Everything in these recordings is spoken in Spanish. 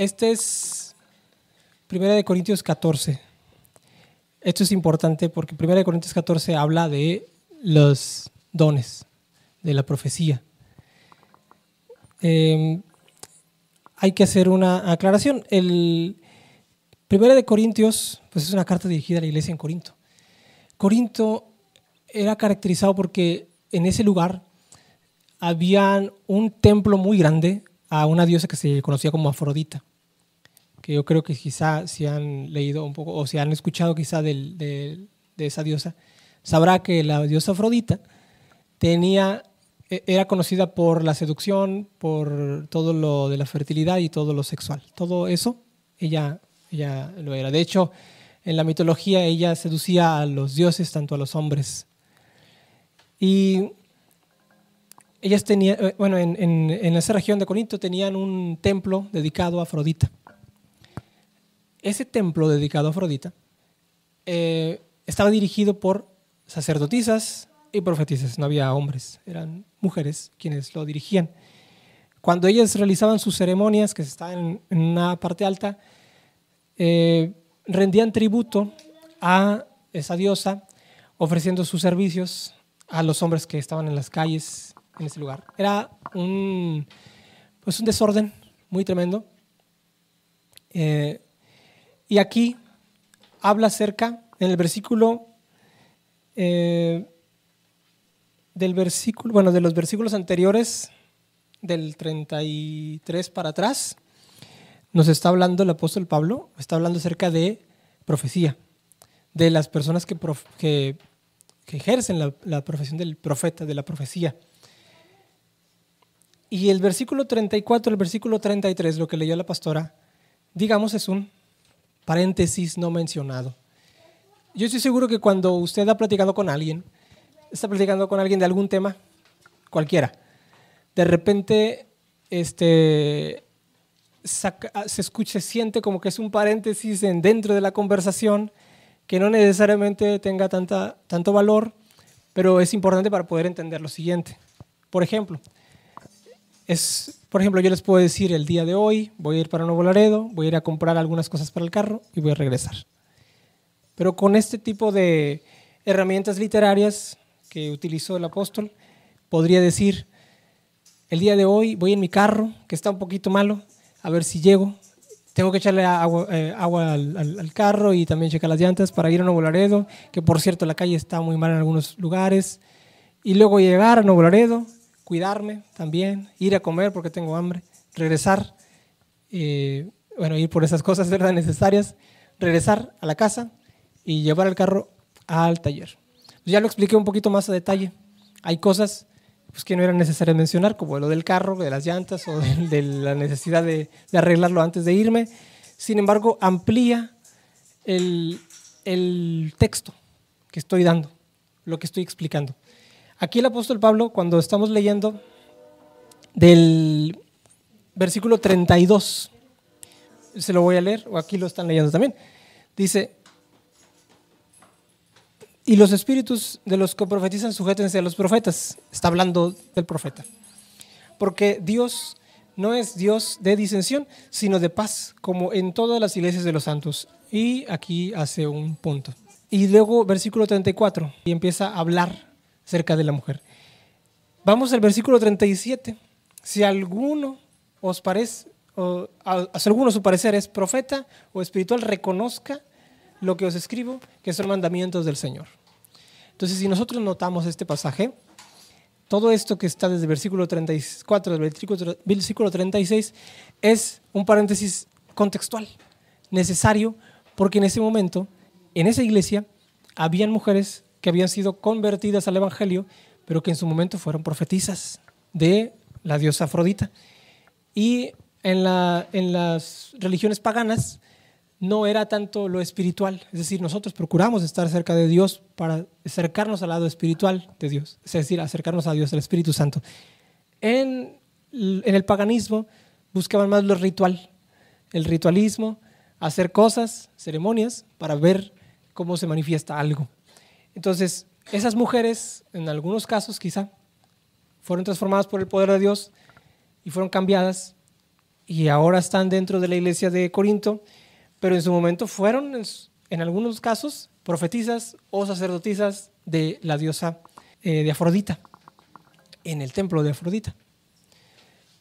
Este es 1 Corintios 14. Esto es importante porque 1 Corintios 14 habla de los dones, de la profecía. Hay que hacer una aclaración. El 1 Corintios pues es una carta dirigida a la iglesia en Corinto. Corinto era caracterizado porque en ese lugar había un templo muy grande a una diosa que se conocía como Afrodita, que yo creo que quizá si han leído un poco o si han escuchado quizá de esa diosa, sabrá que la diosa Afrodita era conocida por la seducción, por todo lo de la fertilidad y todo lo sexual. Todo eso ella lo era. De hecho, en la mitología ella seducía a los dioses, tanto a los hombres. Y ellas tenían, bueno, en esa región de Corinto tenían un templo dedicado a Afrodita. Ese templo dedicado a Afrodita estaba dirigido por sacerdotisas y profetisas, no había hombres, eran mujeres quienes lo dirigían. Cuando ellas realizaban sus ceremonias, que estaban en una parte alta, rendían tributo a esa diosa, ofreciendo sus servicios a los hombres que estaban en las calles en ese lugar. Era un desorden muy tremendo. Y aquí habla acerca, en el versículo, de los versículos anteriores, del 33 para atrás, nos está hablando el apóstol Pablo, está hablando acerca de profecía, de las personas que ejercen la profesión del profeta, de la profecía. Y el versículo 34, el versículo 33, lo que leyó la pastora, digamos es un paréntesis no mencionado. Yo estoy seguro que cuando usted ha platicado con alguien, está platicando con alguien de algún tema, cualquiera, de repente se siente como que es un paréntesis dentro de la conversación que no necesariamente tenga tanto valor, pero es importante para poder entender lo siguiente. Por ejemplo, yo les puedo decir el día de hoy voy a ir para Nuevo Laredo, voy a ir a comprar algunas cosas para el carro y voy a regresar. Pero con este tipo de herramientas literarias que utilizó el apóstol, podría decir, el día de hoy voy en mi carro, que está un poquito malo, a ver si llego. Tengo que echarle agua al carro y también checar las llantas para ir a Nuevo Laredo, que por cierto la calle está muy mal en algunos lugares. Y luego llegar a Nuevo Laredo, cuidarme también, ir a comer porque tengo hambre, regresar, ir por esas cosas, ¿verdad?, necesarias, regresar a la casa y llevar el carro al taller. Ya lo expliqué un poquito más a detalle. Hay cosas que no eran necesarias mencionar, como lo del carro, de las llantas o de la necesidad de arreglarlo antes de irme. Sin embargo, amplía el texto que estoy dando, lo que estoy explicando. Aquí el apóstol Pablo, cuando estamos leyendo del versículo 32, se lo voy a leer, o aquí lo están leyendo también, dice: y los espíritus de los que profetizan sujétense a los profetas. Está hablando del profeta. Porque Dios no es Dios de disensión, sino de paz, como en todas las iglesias de los santos. Y aquí hace un punto. Y luego versículo 34, y empieza a hablar acerca de la mujer. Vamos al versículo 37. Si alguno os parece, si alguno su parecer es profeta o espiritual, reconozca lo que os escribo, que son mandamientos del Señor. Entonces, si nosotros notamos este pasaje, todo esto que está desde el versículo 34 al versículo 36 es un paréntesis contextual, necesario, porque en ese momento, en esa iglesia, habían mujeres que habían sido convertidas al evangelio, pero que en su momento fueron profetisas de la diosa Afrodita. Y en las religiones paganas no era tanto lo espiritual, es decir, nosotros procuramos estar cerca de Dios para acercarnos al lado espiritual de Dios, es decir, acercarnos a Dios, al Espíritu Santo. En el paganismo buscaban más lo ritual, el ritualismo, hacer cosas, ceremonias, para ver cómo se manifiesta algo. Entonces, esas mujeres, en algunos casos quizá, fueron transformadas por el poder de Dios y fueron cambiadas y ahora están dentro de la iglesia de Corinto, pero en su momento fueron, en algunos casos, profetisas o sacerdotisas de la diosa de Afrodita, en el templo de Afrodita.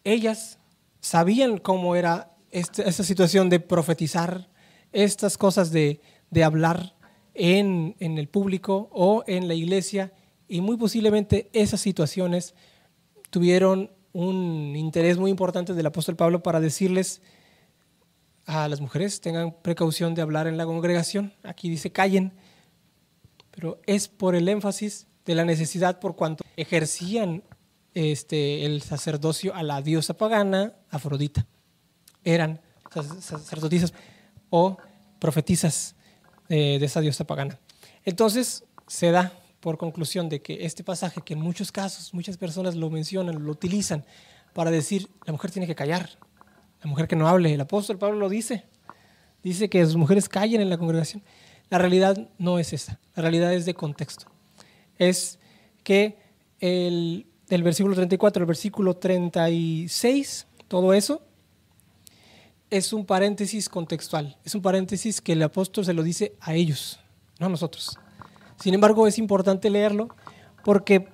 Ellas sabían cómo era esta situación de profetizar, estas cosas de hablar en el público o en la iglesia, y muy posiblemente esas situaciones tuvieron un interés muy importante del apóstol Pablo para decirles a las mujeres: tengan precaución de hablar en la congregación. Aquí dice callen, pero es por el énfasis de la necesidad, por cuanto ejercían el sacerdocio a la diosa pagana Afrodita. Eran sacerdotisas o profetisas de esa diosa pagana. Entonces se da por conclusión de que este pasaje, que en muchos casos muchas personas lo mencionan, lo utilizan para decir la mujer tiene que callar, la mujer que no hable. El apóstol Pablo lo dice que las mujeres callen en la congregación. La realidad no es esa, la realidad es de contexto. Es que el versículo 34, el versículo 36, todo eso es un paréntesis contextual, es un paréntesis que el apóstol se lo dice a ellos, no a nosotros. Sin embargo, es importante leerlo porque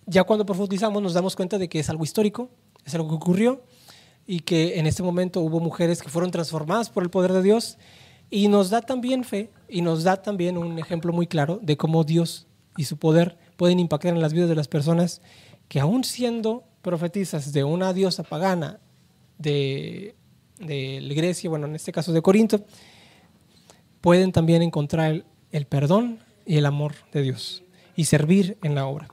ya cuando profundizamos nos damos cuenta de que es algo histórico, es algo que ocurrió y que en este momento hubo mujeres que fueron transformadas por el poder de Dios, y nos da también fe y nos da también un ejemplo muy claro de cómo Dios y su poder pueden impactar en las vidas de las personas que, aún siendo profetisas de una diosa pagana de Grecia, bueno, en este caso de Corinto, pueden también encontrar el perdón y el amor de Dios y servir en la obra.